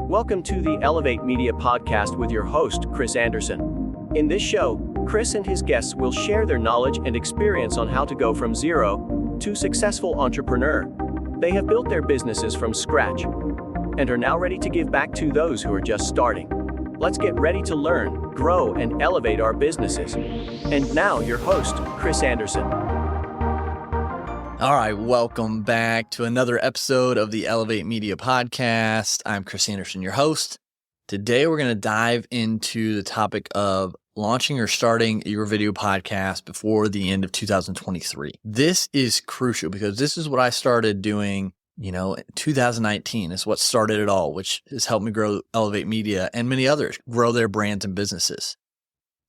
Welcome to the Elevate Media Podcast with your host, Chris Anderson. In this show, Chris and his guests will share their knowledge and experience on how to go from zero to successful entrepreneur. They have built their businesses from scratch and are now ready to give back to those who are just starting. Let's get ready to learn, grow, and elevate our businesses. And now, your host, Chris Anderson. All right, welcome back to another episode of the Elevate Media Podcast. I'm Chris Anderson, your host. Today, we're going to dive into the topic of launching or starting your video podcast before the end of 2023. This is crucial because this is what I started doing, in 2019. It's what started it all, which has helped me grow Elevate Media and many others grow their brands and businesses.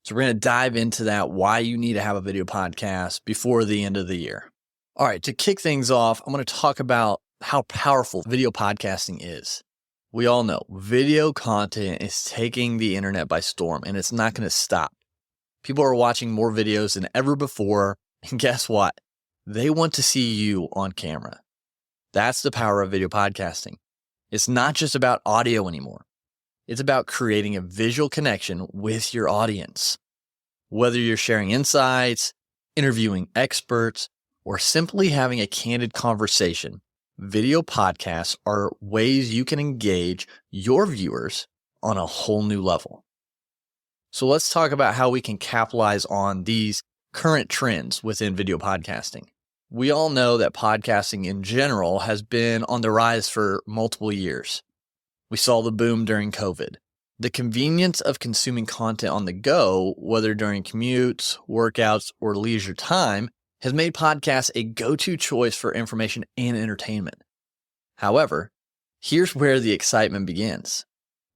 So we're going to dive into that, why you need to have a video podcast before the end of the year. All right, to kick things off, I'm going to talk about how powerful video podcasting is. We all know video content is taking the internet by storm, and it's not going to stop. People are watching more videos than ever before, and guess what? They want to see you on camera. That's the power of video podcasting. It's not just about audio anymore. It's about creating a visual connection with your audience. Whether you're sharing insights, interviewing experts, or simply having a candid conversation, video podcasts are ways you can engage your viewers on a whole new level. So let's talk about how we can capitalize on these current trends within video podcasting. We all know that podcasting in general has been on the rise for multiple years. We saw the boom during COVID. The convenience of consuming content on the go, whether during commutes, workouts, or leisure time, has made podcasts a go-to choice for information and entertainment. However, here's where the excitement begins.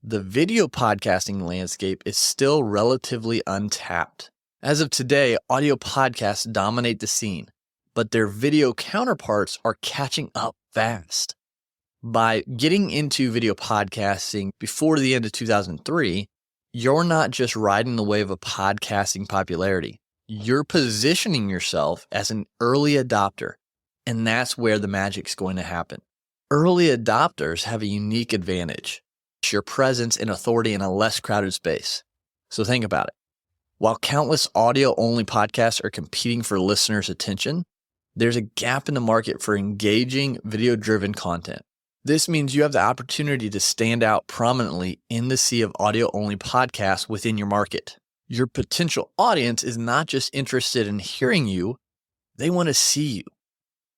The video podcasting landscape is still relatively untapped. As of today, audio podcasts dominate the scene, but their video counterparts are catching up fast. By getting into video podcasting before the end of 2003, you're not just riding the wave of podcasting popularity. You're positioning yourself as an early adopter, and that's where the magic's going to happen. Early adopters have a unique advantage: your presence and authority in a less crowded space. So think about it. While countless audio-only podcasts are competing for listeners' attention, there's a gap in the market for engaging, video-driven content. This means you have the opportunity to stand out prominently in the sea of audio-only podcasts within your market. Your potential audience is not just interested in hearing you, they want to see you.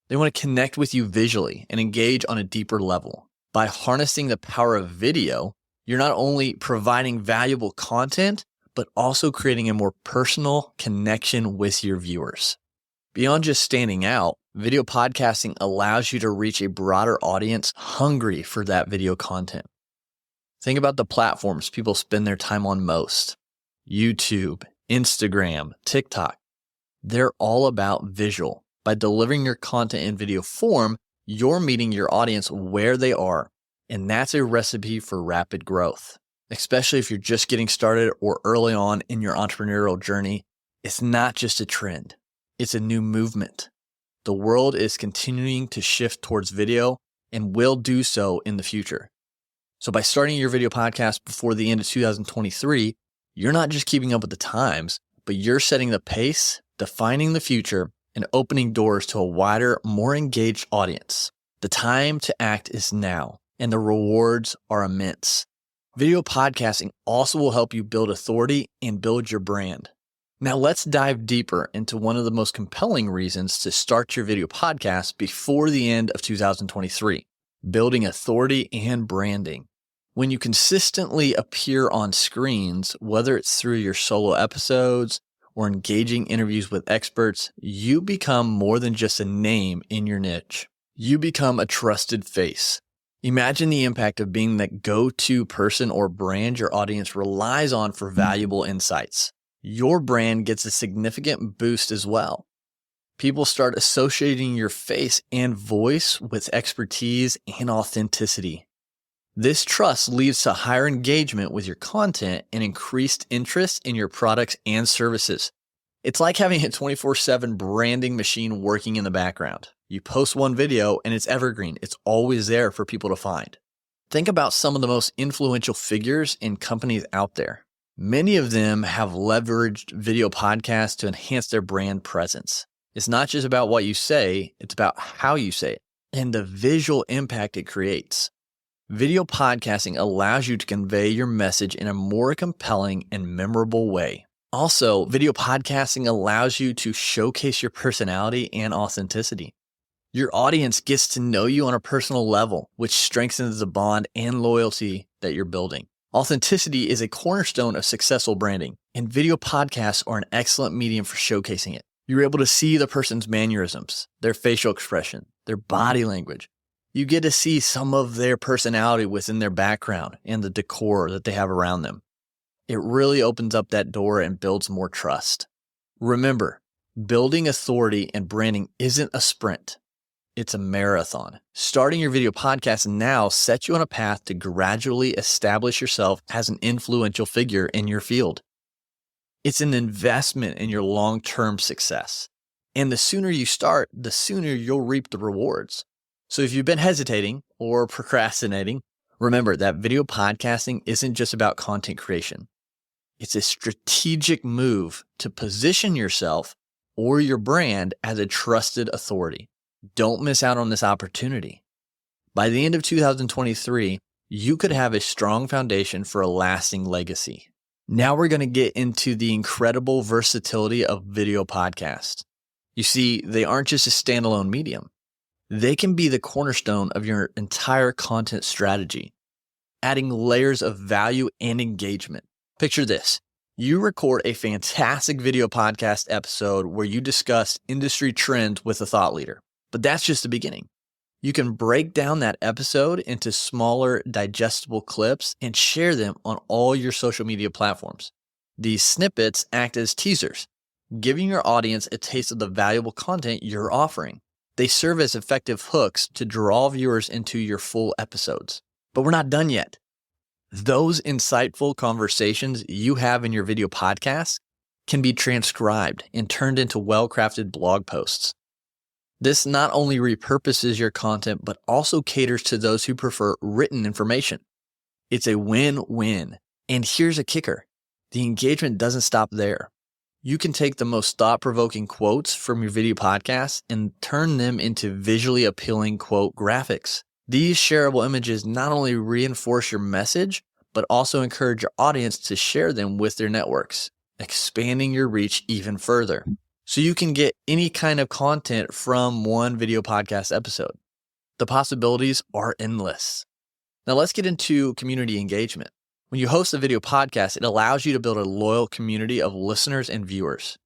They want to connect with you visually and engage on a deeper level. By harnessing the power of video, you're not only providing valuable content, but also creating a more personal connection with your viewers. Beyond just standing out, video podcasting allows you to reach a broader audience hungry for that video content. Think about the platforms people spend their time on most. YouTube, Instagram, TikTok. They're all about visual. By delivering your content in video form, you're meeting your audience where they are, and that's a recipe for rapid growth. Especially if you're just getting started or early on in your entrepreneurial journey, it's not just a trend, it's a new movement. The world is continuing to shift towards video and will do so in the future. So by starting your video podcast before the end of 2023, you're not just keeping up with the times, but you're setting the pace, defining the future, and opening doors to a wider, more engaged audience. The time to act is now, and the rewards are immense. Video podcasting also will help you build authority and build your brand. Now let's dive deeper into one of the most compelling reasons to start your video podcast before the end of 2023, building authority and branding. When you consistently appear on screens, whether it's through your solo episodes or engaging interviews with experts, you become more than just a name in your niche. You become a trusted face. Imagine the impact of being the go-to person or brand your audience relies on for valuable insights. Your brand gets a significant boost as well. People start associating your face and voice with expertise and authenticity. This trust leads to higher engagement with your content and increased interest in your products and services. It's like having a 24/7 branding machine working in the background. You post one video and it's evergreen. It's always there for people to find. Think about some of the most influential figures and companies out there. Many of them have leveraged video podcasts to enhance their brand presence. It's not just about what you say, it's about how you say it and the visual impact it creates. Video podcasting allows you to convey your message in a more compelling and memorable way. Also, video podcasting allows you to showcase your personality and authenticity. Your audience gets to know you on a personal level, which strengthens the bond and loyalty that you're building. Authenticity is a cornerstone of successful branding, and video podcasts are an excellent medium for showcasing it. You're able to see the person's mannerisms, their facial expression, their body language. You get to see some of their personality within their background and the decor that they have around them. It really opens up that door and builds more trust. Remember, building authority and branding isn't a sprint. It's a marathon. Starting your video podcast now sets you on a path to gradually establish yourself as an influential figure in your field. It's an investment in your long-term success. And the sooner you start, the sooner you'll reap the rewards. So if you've been hesitating or procrastinating, remember that video podcasting isn't just about content creation. It's a strategic move to position yourself or your brand as a trusted authority. Don't miss out on this opportunity. By the end of 2023, you could have a strong foundation for a lasting legacy. Now we're going to get into the incredible versatility of video podcasts. You see, they aren't just a standalone medium. They can be the cornerstone of your entire content strategy, adding layers of value and engagement. Picture this. You record a fantastic video podcast episode where you discuss industry trends with a thought leader. But that's just the beginning. You can break down that episode into smaller, digestible clips and share them on all your social media platforms. These snippets act as teasers, giving your audience a taste of the valuable content you're offering. They serve as effective hooks to draw viewers into your full episodes. But we're not done yet. Those insightful conversations you have in your video podcast can be transcribed and turned into well-crafted blog posts. This not only repurposes your content, but also caters to those who prefer written information. It's a win-win. And here's a kicker. The engagement doesn't stop there. You can take the most thought-provoking quotes from your video podcast and turn them into visually appealing quote graphics. These shareable images not only reinforce your message, but also encourage your audience to share them with their networks, expanding your reach even further. So you can get any kind of content from one video podcast episode. The possibilities are endless. Now let's get into community engagement. When you host a video podcast, it allows you to build a loyal community of listeners and viewers.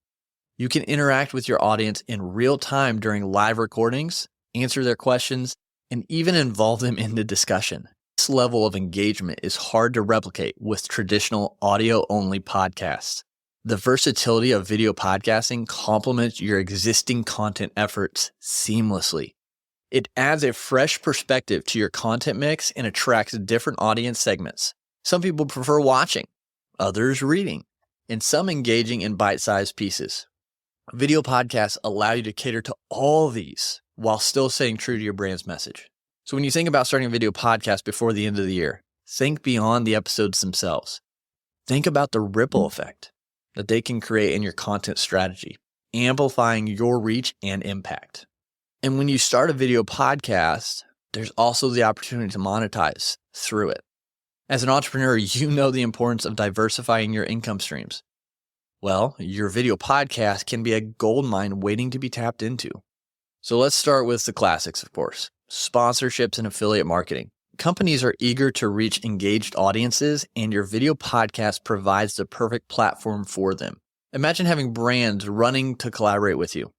You can interact with your audience in real time during live recordings, answer their questions, and even involve them in the discussion. This level of engagement is hard to replicate with traditional audio-only podcasts. The versatility of video podcasting complements your existing content efforts seamlessly. It adds a fresh perspective to your content mix and attracts different audience segments. Some people prefer watching, others reading, and some engaging in bite-sized pieces. Video podcasts allow you to cater to all these while still staying true to your brand's message. So when you think about starting a video podcast before the end of the year, think beyond the episodes themselves. Think about the ripple effect that they can create in your content strategy, amplifying your reach and impact. And when you start a video podcast, there's also the opportunity to monetize through it. As an entrepreneur, you know the importance of diversifying your income streams. Well, your video podcast can be a goldmine waiting to be tapped into. So let's start with the classics, of course. Sponsorships and affiliate marketing. Companies are eager to reach engaged audiences, and your video podcast provides the perfect platform for them. Imagine having brands running to collaborate with you,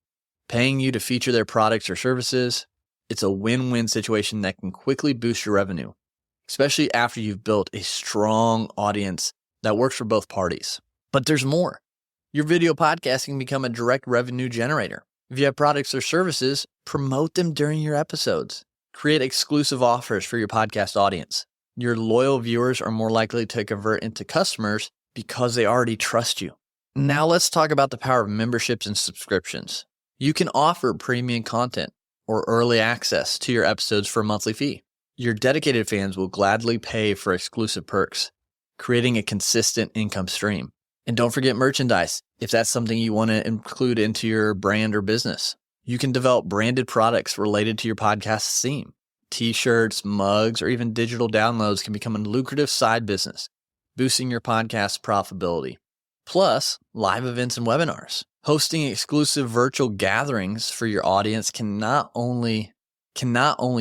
paying you to feature their products or services. It's a win-win situation that can quickly boost your revenue, especially after you've built a strong audience that works for both parties. But there's more. Your video podcast can become a direct revenue generator. If you have products or services, promote them during your episodes. Create exclusive offers for your podcast audience. Your loyal viewers are more likely to convert into customers because they already trust you. Now let's talk about the power of memberships and subscriptions. You can offer premium content or early access to your episodes for a monthly fee. your dedicated fans will gladly pay for exclusive perks, creating a consistent income stream. And don't forget merchandise, if that's something you want to include into your brand or business. You can develop branded products related to your podcast theme. T-shirts, mugs, or even digital downloads can become a lucrative side business, boosting your podcast's profitability. Plus, live events and webinars. Hosting exclusive virtual gatherings for your audience can not only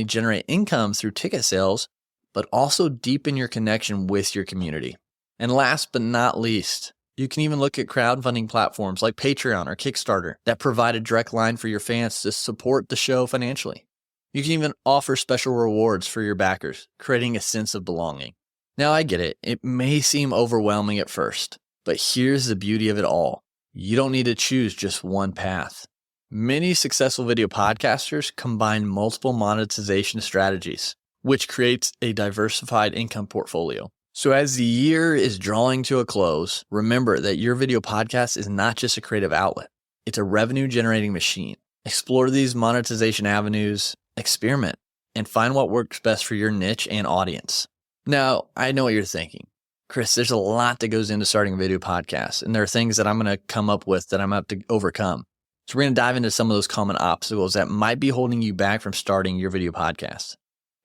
generate income through ticket sales, but also deepen your connection with your community. And last but not least, you can even look at crowdfunding platforms like Patreon or Kickstarter that provide a direct line for your fans to support the show financially. You can even offer special rewards for your backers, creating a sense of belonging. Now, I get it. It may seem overwhelming at first, but here's the beauty of it all. You don't need to choose just one path. Many successful video podcasters combine multiple monetization strategies, which creates a diversified income portfolio. So as the year is drawing to a close, remember that your video podcast is not just a creative outlet. It's a revenue-generating machine. Explore these monetization avenues, experiment, and find what works best for your niche and audience. Now, I know what you're thinking. Chris, there's a lot that goes into starting a video podcast, and there are things that I'm going to come up with that I'm going to have to overcome. So we're going to dive into some of those common obstacles that might be holding you back from starting your video podcast.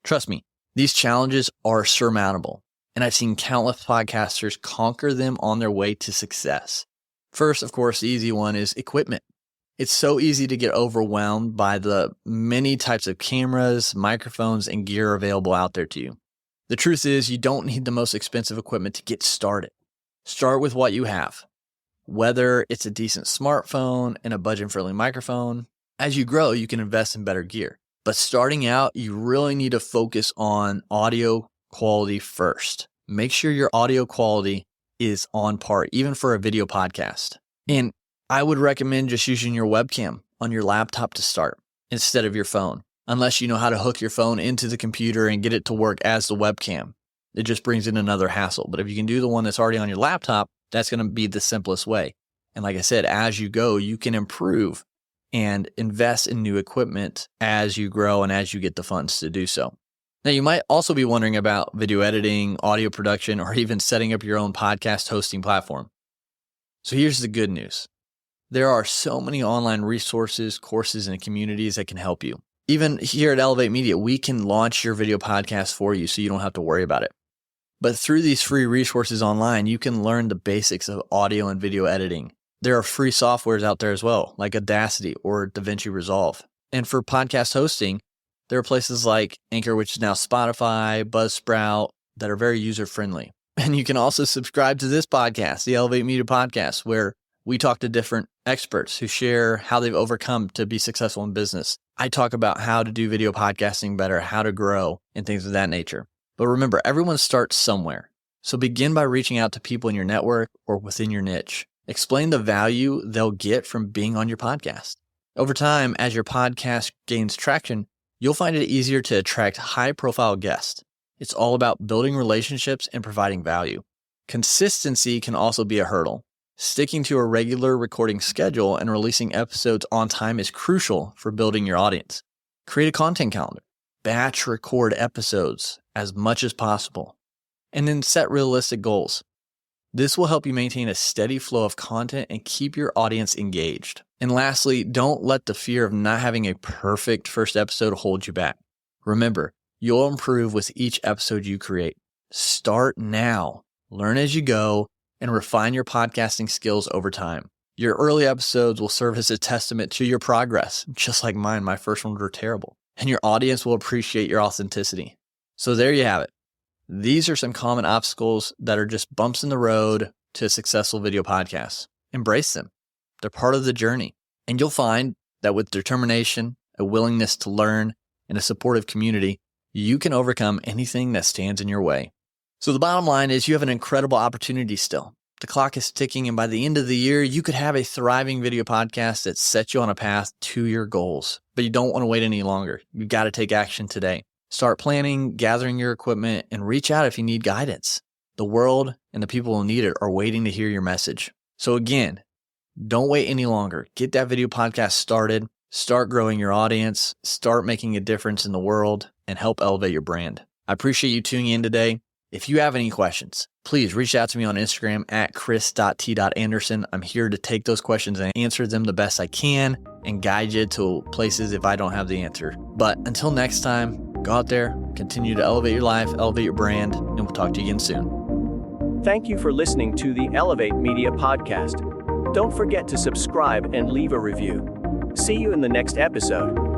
Trust me, these challenges are surmountable, and I've seen countless podcasters conquer them on their way to success. First, of course, the easy one is equipment. It's so easy to get overwhelmed by the many types of cameras, microphones, and gear available out there to you. The truth is, you don't need the most expensive equipment to get started. Start with what you have. Whether it's a decent smartphone and a budget-friendly microphone, as you grow, you can invest in better gear. But starting out, you really need to focus on audio quality first. Make sure your audio quality is on par, even for a video podcast. And I would recommend just using your webcam on your laptop to start instead of your phone, unless you know how to hook your phone into the computer and get it to work as the webcam. It just brings in another hassle. But if you can do the one that's already on your laptop, that's going to be the simplest way. And like I said, as you go, you can improve and invest in new equipment as you grow and as you get the funds to do so. Now, you might also be wondering about video editing, audio production, or even setting up your own podcast hosting platform. So here's the good news. There are so many online resources, courses, and communities that can help you. Even here at Elevate Media, we can launch your video podcast for you so you don't have to worry about it. But through these free resources online, you can learn the basics of audio and video editing. There are free softwares out there as well, like Audacity or DaVinci Resolve. And for podcast hosting, there are places like Anchor, which is now Spotify, Buzzsprout, that are very user-friendly. And you can also subscribe to this podcast, the Elevate Media Podcast, where we talk to different experts who share how they've overcome to be successful in business. I talk about how to do video podcasting better, how to grow, and things of that nature. But remember, everyone starts somewhere. So begin by reaching out to people in your network or within your niche. Explain the value they'll get from being on your podcast. Over time, as your podcast gains traction, you'll find it easier to attract high-profile guests. It's all about building relationships and providing value. Consistency can also be a hurdle. Sticking to a regular recording schedule and releasing episodes on time is crucial for building your audience. Create a content calendar. Batch record episodes as much as possible. And then set realistic goals. This will help you maintain a steady flow of content and keep your audience engaged. And lastly, don't let the fear of not having a perfect first episode hold you back. Remember, you'll improve with each episode you create. Start now, learn as you go, and refine your podcasting skills over time. Your early episodes will serve as a testament to your progress, just like mine. My first ones were terrible. And your audience will appreciate your authenticity. So there you have it. These are some common obstacles that are just bumps in the road to a successful video podcast. Embrace them. They're part of the journey. And you'll find that with determination, a willingness to learn, and a supportive community, you can overcome anything that stands in your way. So the bottom line is you have an incredible opportunity still. The clock is ticking, and by the end of the year, you could have a thriving video podcast that sets you on a path to your goals. But you don't want to wait any longer. You've got to take action today. Start planning, gathering your equipment, and reach out if you need guidance. The world and the people who need it are waiting to hear your message. So again, don't wait any longer. Get that video podcast started. Start growing your audience. Start making a difference in the world. and help elevate your brand. I appreciate you tuning in today. If you have any questions, please reach out to me on Instagram at chris.t.anderson. I'm here to take those questions and answer them the best I can and guide you to places if I don't have the answer. But until next time, go out there, continue to elevate your life, elevate your brand, and we'll talk to you again soon. Thank you for listening to the Elevate Media Podcast. Don't forget to subscribe and leave a review. See you in the next episode.